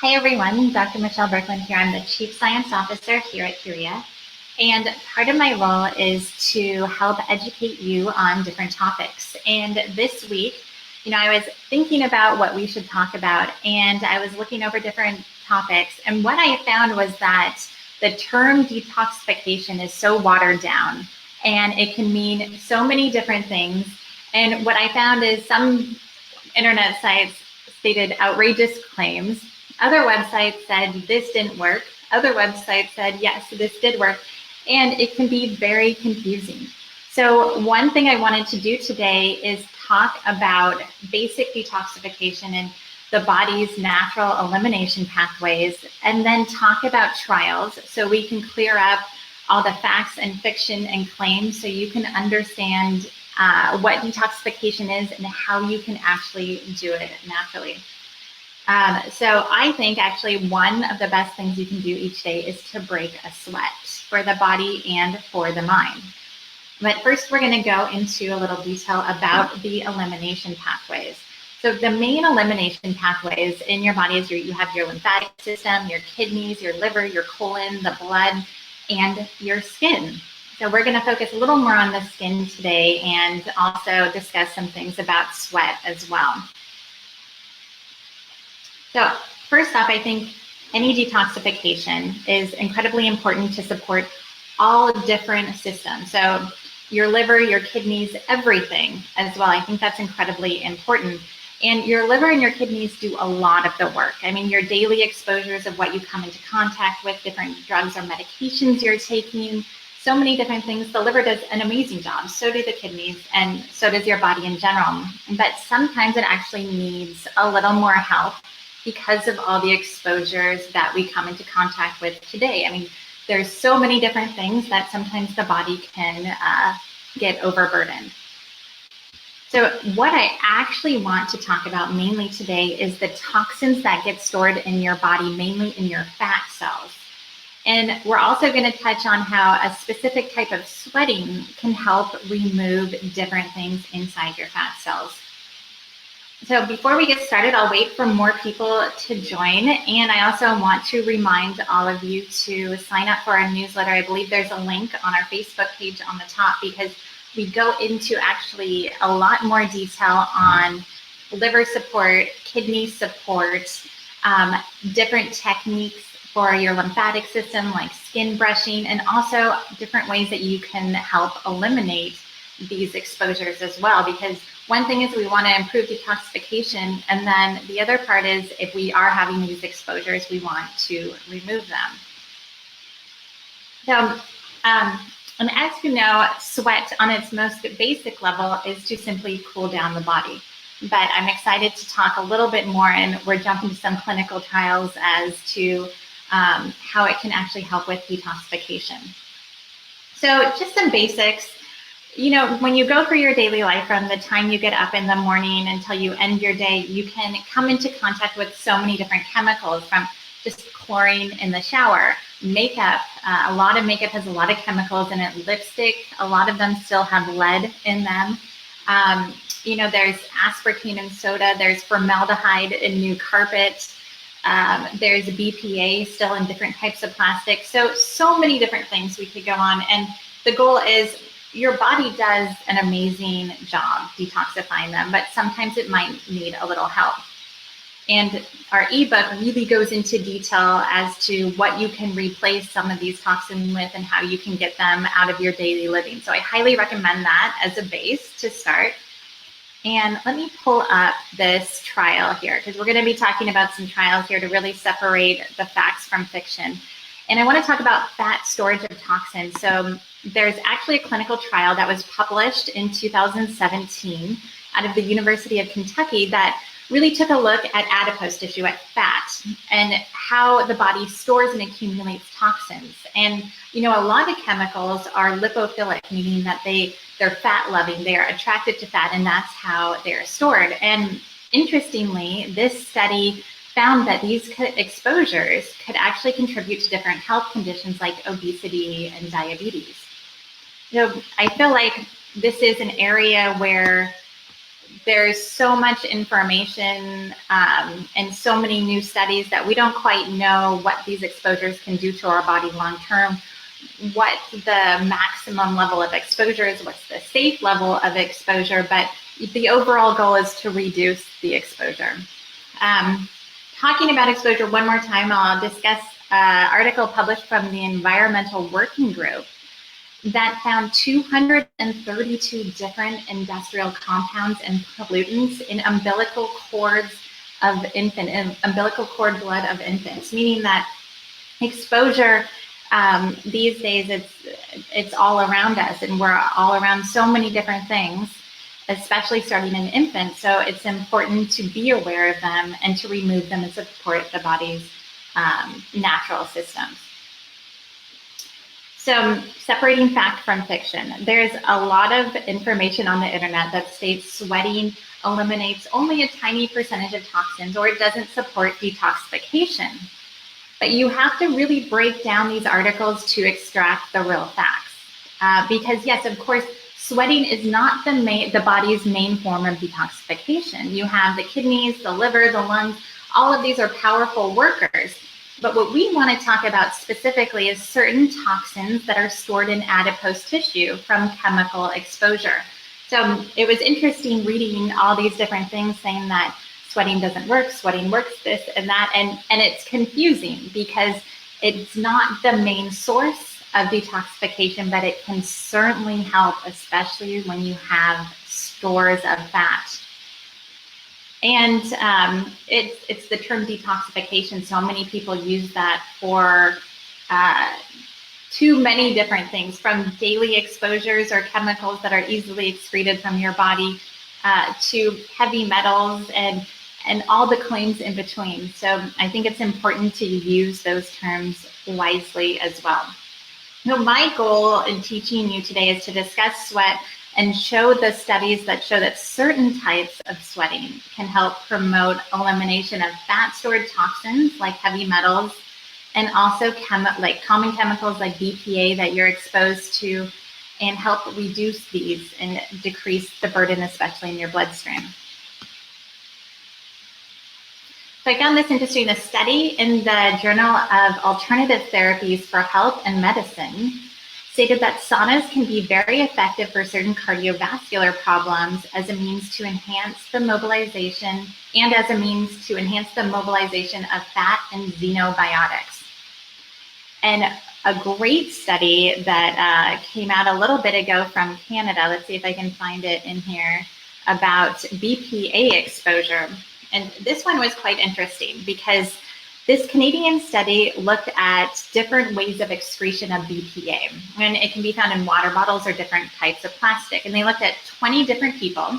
Hi everyone, Dr. Michele Burklund here. I'm the Chief Science Officer here at Puriya, and part of my role is to help educate you on different topics. And this week, I was thinking about what we should talk about, and I was looking over different topics, and what I found was that the term detoxification is so watered down, and it can mean so many different things. And what I found is some internet sites stated outrageous claims. Other websites said this didn't work. Other websites said, yes, this did work. And it can be very confusing. So one thing I wanted to do today is talk about basic detoxification and the body's natural elimination pathways, and then talk about trials so we can clear up all the facts and fiction and claims so you can understand what detoxification is and how you can actually do it naturally. So I think actually one of the best things you can do each day is to break a sweat for the body and for the mind. But first we're going to go into a little detail about the elimination pathways. So the main elimination pathways in your body is you have your lymphatic system, your kidneys, your liver, your colon, the blood, and your skin. So we're going to focus a little more on the skin today and also discuss some things about sweat as well. So first off, I think any detoxification is incredibly important to support all different systems. So your liver, your kidneys, everything as well. I think that's incredibly important. And your liver and your kidneys do a lot of the work. I mean, your daily exposures of what you come into contact with, different drugs or medications you're taking, so many different things. The liver does an amazing job. So do the kidneys, and so does your body in general. But sometimes it actually needs a little more help because of all the exposures that we come into contact with today. I mean, there's so many different things that sometimes the body can get overburdened. So what I actually want to talk about mainly today is the toxins that get stored in your body, mainly in your fat cells. And we're also going to touch on how a specific type of sweating can help remove different things inside your fat cells. So before we get started, I'll wait for more people to join. And I also want to remind all of you to sign up for our newsletter. I believe there's a link on our Facebook page on the top, because we go into actually a lot more detail on liver support, kidney support, different techniques for your lymphatic system, like skin brushing, and also different ways that you can help eliminate these exposures as well. Because one thing is we want to improve detoxification, and then the other part is if we are having these exposures, we want to remove them. So, and as you know, sweat on its most basic level is to simply cool down the body. But I'm excited to talk a little bit more, and we're jumping to some clinical trials as to how it can actually help with detoxification. So just some basics. When you go through your daily life, from the time you get up in the morning until you end your day, you can come into contact with so many different chemicals, from just chlorine in the shower, makeup. A lot of makeup has a lot of chemicals in it. Lipstick, a lot of them still have lead in them. There's aspartame in soda. There's formaldehyde in new carpet. There's BPA still in different types of plastic. So many different things we could go on. And the goal is your body does an amazing job detoxifying them, but sometimes it might need a little help. And our ebook really goes into detail as to what you can replace some of these toxins with and how you can get them out of your daily living. So I highly recommend that as a base to start. And let me pull up this trial here, because we're going to be talking about some trials here to really separate the facts from fiction. And I want to talk about fat storage of toxins. So there's actually a clinical trial that was published in 2017 out of the University of Kentucky that really took a look at adipose tissue, at fat, and how the body stores and accumulates toxins. And, a lot of chemicals are lipophilic, meaning that they're fat-loving, they are attracted to fat, and that's how they're stored. And interestingly, this study found that these exposures could actually contribute to different health conditions like obesity and diabetes. So I feel like this is an area where there's so much information and so many new studies that we don't quite know what these exposures can do to our body long term, what the maximum level of exposure is, what's the safe level of exposure, but the overall goal is to reduce the exposure. Talking about exposure one more time, I'll discuss an article published from the Environmental Working Group that found 232 different industrial compounds and pollutants in umbilical cords of umbilical cord blood of infants, meaning that exposure these days it's all around us, and we're all around so many different things, especially starting in infants. So it's important to be aware of them and to remove them and support the body's natural systems. So separating fact from fiction, there's a lot of information on the internet that states sweating eliminates only a tiny percentage of toxins, or it doesn't support detoxification. But you have to really break down these articles to extract the real facts. Because yes, of course, sweating is not the body's main form of detoxification. You have the kidneys, the liver, the lungs, all of these are powerful workers. But what we want to talk about specifically is certain toxins that are stored in adipose tissue from chemical exposure. So it was interesting reading all these different things saying that sweating doesn't work, sweating works, this and that, and it's confusing because it's not the main source of detoxification, but it can certainly help, especially when you have stores of fat. And it's the term detoxification. So many people use that for too many different things, from daily exposures or chemicals that are easily excreted from your body to heavy metals and all the claims in between. So I think it's important to use those terms wisely as well. Now, my goal in teaching you today is to discuss sweat and show the studies that show that certain types of sweating can help promote elimination of fat-stored toxins like heavy metals, and also common chemicals like BPA that you're exposed to, and help reduce these and decrease the burden, especially in your bloodstream. So I found this interesting. A study in the Journal of Alternative Therapies for Health and Medicine stated that saunas can be very effective for certain cardiovascular problems as a means to enhance the mobilization of fat and xenobiotics. And a great study that came out a little bit ago from Canada, let's see if I can find it in here, about BPA exposure. And this one was quite interesting because this Canadian study looked at different ways of excretion of BPA, and it can be found in water bottles or different types of plastic. And they looked at 20 different people,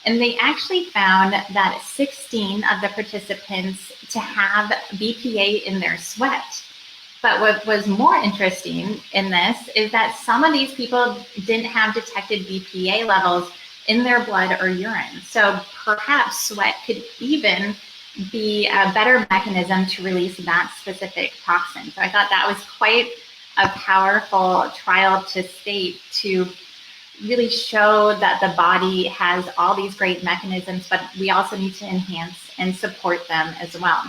and they actually found that 16 of the participants to have BPA in their sweat. But what was more interesting in this is that some of these people didn't have detected BPA levels in their blood or urine. So perhaps sweat could even be a better mechanism to release that specific toxin. So I thought that was quite a powerful trial to state, to really show that the body has all these great mechanisms, but we also need to enhance and support them as well.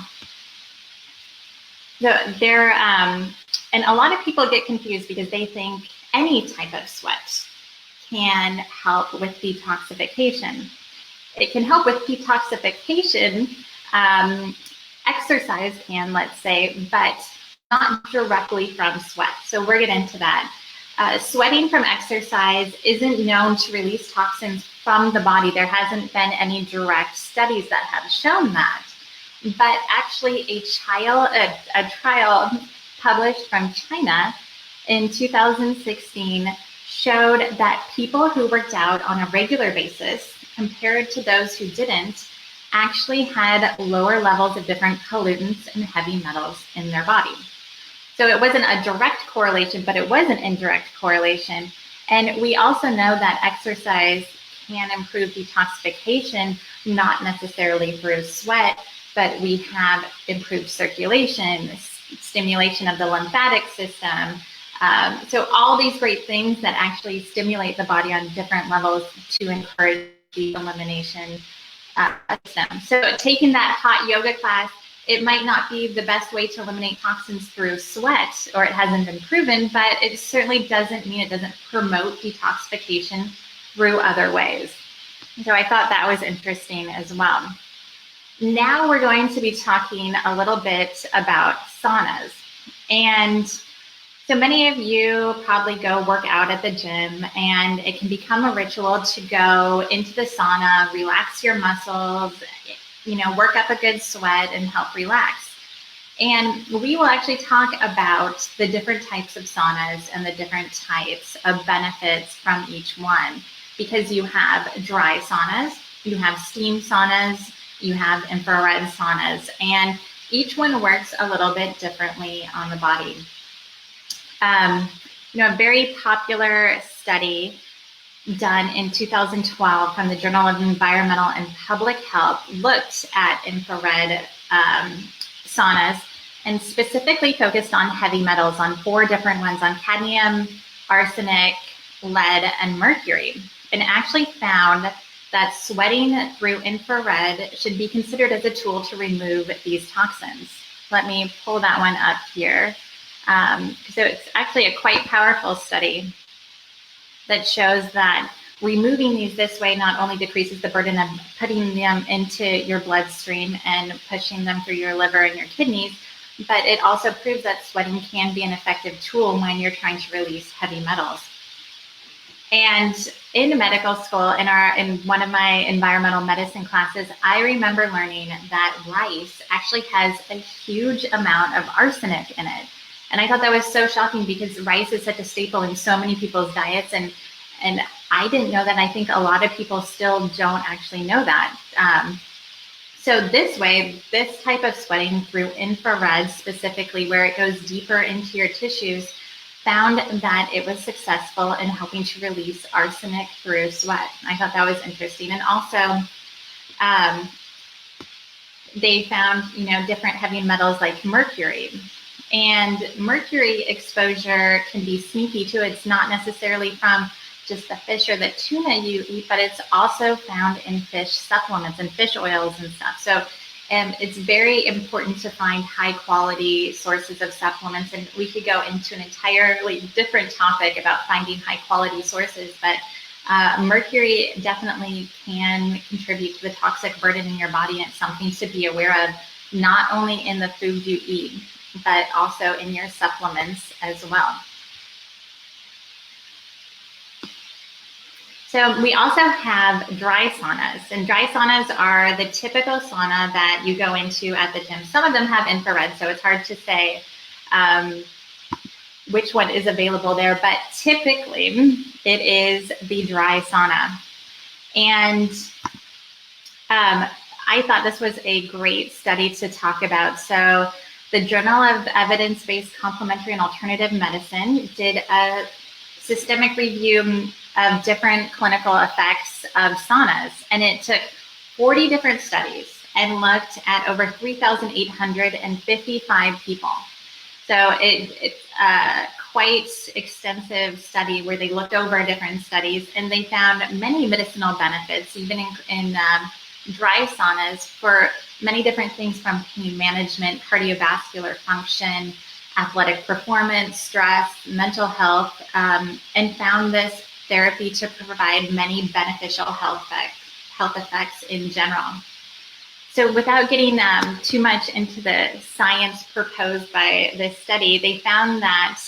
So and a lot of people get confused because they think any type of sweat can help with detoxification. It can help with detoxification, exercise can, let's say, but not directly from sweat. So we're getting into that. Sweating from exercise isn't known to release toxins from the body. There hasn't been any direct studies that have shown that. But actually a trial published from China in 2016 showed that people who worked out on a regular basis compared to those who didn't actually had lower levels of different pollutants and heavy metals in their body. So it wasn't a direct correlation, but it was an indirect correlation. And we also know that exercise can improve detoxification, not necessarily through sweat, but we have improved circulation, stimulation of the lymphatic system. So all these great things that actually stimulate the body on different levels to encourage the elimination system. So taking that hot yoga class, it might not be the best way to eliminate toxins through sweat, or it hasn't been proven, but it certainly doesn't mean it doesn't promote detoxification through other ways. So I thought that was interesting as well. Now we're going to be talking a little bit about saunas. And so many of you probably go work out at the gym, and it can become a ritual to go into the sauna, relax your muscles, work up a good sweat and help relax. And we will actually talk about the different types of saunas and the different types of benefits from each one, because you have dry saunas, you have steam saunas, you have infrared saunas, and each one works a little bit differently on the body. A very popular study done in 2012 from the Journal of Environmental and Public Health looked at infrared saunas and specifically focused on heavy metals, on 4 different ones, on cadmium, arsenic, lead, and mercury, and actually found that sweating through infrared should be considered as a tool to remove these toxins. Let me pull that one up here. So it's actually a quite powerful study that shows that removing these this way not only decreases the burden of putting them into your bloodstream and pushing them through your liver and your kidneys, but it also proves that sweating can be an effective tool when you're trying to release heavy metals. And in medical school, in one of my environmental medicine classes, I remember learning that rice actually has a huge amount of arsenic in it. And I thought that was so shocking because rice is such a staple in so many people's diets. And I didn't know that. I think a lot of people still don't actually know that. So this way, this type of sweating through infrared specifically, where it goes deeper into your tissues, found that it was successful in helping to release arsenic through sweat. I thought that was interesting. And also, they found, different heavy metals like mercury. And mercury exposure can be sneaky too. It's not necessarily from just the fish or the tuna you eat, but it's also found in fish supplements and fish oils and stuff. So it's very important to find high quality sources of supplements. And we could go into an entirely different topic about finding high quality sources, but mercury definitely can contribute to the toxic burden in your body. And it's something to be aware of, not only in the food you eat, but also in your supplements as well. So we also have dry saunas, and dry saunas are the typical sauna that you go into at the gym. Some of them have infrared, so it's hard to say which one is available there, but typically it is the dry sauna. And I thought this was a great study to talk about. So the Journal of Evidence-Based Complementary and Alternative Medicine did a systemic review of different clinical effects of saunas. And it took 40 different studies and looked at over 3,855 people. So it's a quite extensive study where they looked over different studies, and they found many medicinal benefits, even in dry saunas, for many different things, from pain management, cardiovascular function, athletic performance, stress, mental health, and found this therapy to provide many beneficial health effects in general. So without getting too much into the science proposed by this study, they found that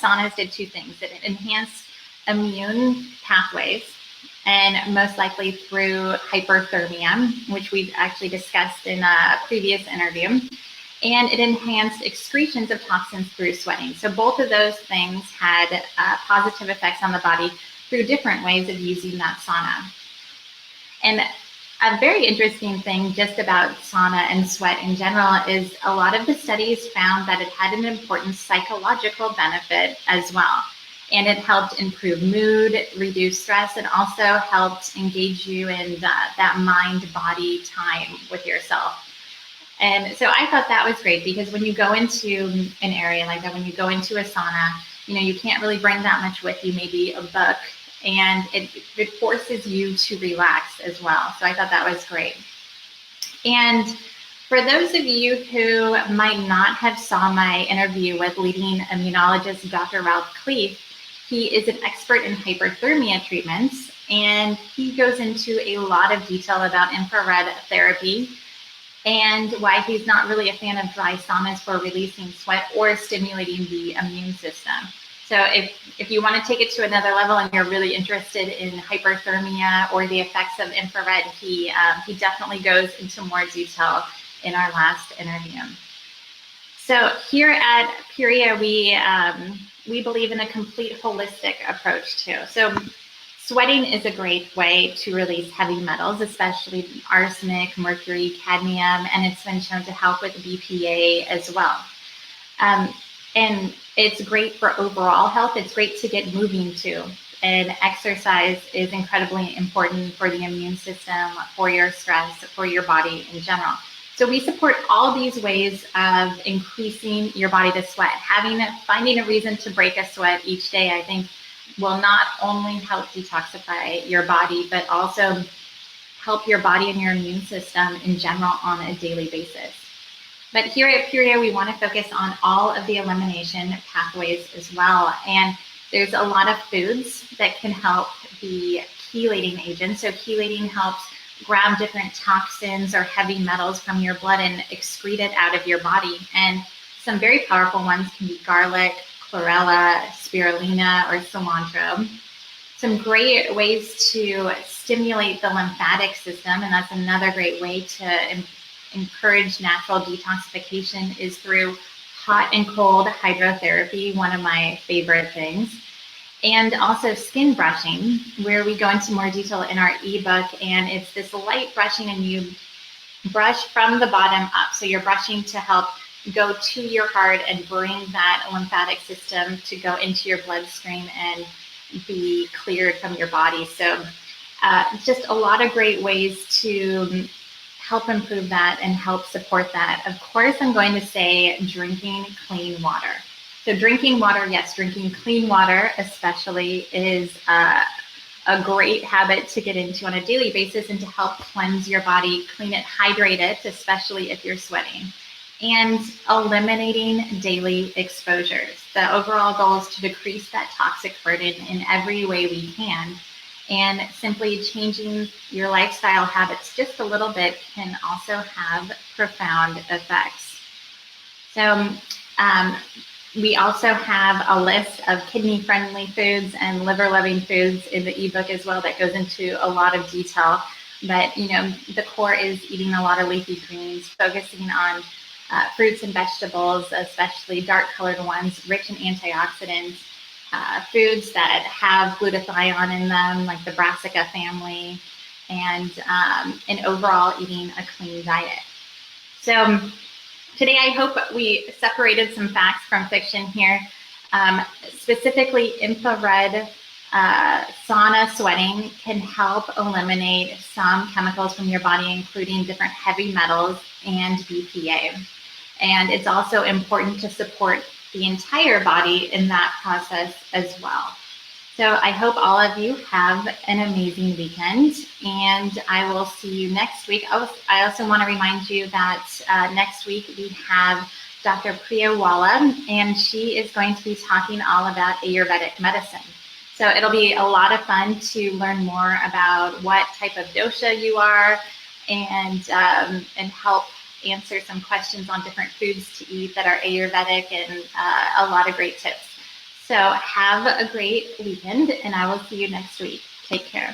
saunas did 2 things. It enhanced immune pathways, and most likely through hyperthermia, which we've actually discussed in a previous interview. And it enhanced excretions of toxins through sweating. So both of those things had positive effects on the body through different ways of using that sauna. And a very interesting thing just about sauna and sweat in general is a lot of the studies found that it had an important psychological benefit as well. And it helped improve mood, reduce stress, and also helped engage you in that mind-body time with yourself. And so I thought that was great, because when you go into an area like that, when you go into a sauna, you can't really bring that much with you, maybe a book and it forces you to relax as well. So I thought that was great. And for those of you who might not have saw my interview with leading immunologist Dr. Ralph Cleef, he is an expert in hyperthermia treatments, and he goes into a lot of detail about infrared therapy and why he's not really a fan of dry saunas for releasing sweat or stimulating the immune system. So if you want to take it to another level and you're really interested in hyperthermia or the effects of infrared, he definitely goes into more detail in our last interview. So here at Puriya, we believe in a complete holistic approach too. So sweating is a great way to release heavy metals, especially arsenic, mercury, cadmium, and it's been shown to help with BPA as well. And it's great for overall health. It's great to get moving too. And exercise is incredibly important for the immune system, for your stress, for your body in general. So we support all these ways of increasing your body to sweat. Finding a reason to break a sweat each day, I think, will not only help detoxify your body, but also help your body and your immune system in general on a daily basis. But here at Puriya, we want to focus on all of the elimination pathways as well. And there's a lot of foods that can help be chelating agents. So chelating helps grab different toxins or heavy metals from your blood and excrete it out of your body. And some very powerful ones can be garlic, chlorella, spirulina, or cilantro. Some great ways to stimulate the lymphatic system, and that's another great way to encourage natural detoxification, is through hot and cold hydrotherapy, one of my favorite things. And also skin brushing, where we go into more detail in our ebook, and it's this light brushing, and you brush from the bottom up. So you're brushing to help go to your heart and bring that lymphatic system to go into your bloodstream and be cleared from your body. So just a lot of great ways to help improve that and help support that. Of course, I'm going to say drinking clean water. So drinking water, yes, drinking clean water especially is a great habit to get into on a daily basis and to help cleanse your body, clean it, hydrate it, especially if you're sweating. And eliminating daily exposures. The overall goal is to decrease that toxic burden in every way we can. And simply changing your lifestyle habits just a little bit can also have profound effects. So we also have a list of kidney-friendly foods and liver-loving foods in the ebook as well that goes into a lot of detail. But the core is eating a lot of leafy greens, focusing on fruits and vegetables, especially dark-colored ones, rich in antioxidants, foods that have glutathione in them, like the brassica family, and overall eating a clean diet. So today, I hope we separated some facts from fiction here. Specifically, infrared sauna sweating can help eliminate some chemicals from your body, including different heavy metals and BPA. And it's also important to support the entire body in that process as well. So I hope all of you have an amazing weekend, and I will see you next week. I also want to remind you that next week we have Dr. Puriya, and she is going to be talking all about Ayurvedic medicine. So it'll be a lot of fun to learn more about what type of dosha you are, and help answer some questions on different foods to eat that are Ayurvedic, and a lot of great tips. So have a great weekend, and I will see you next week. Take care.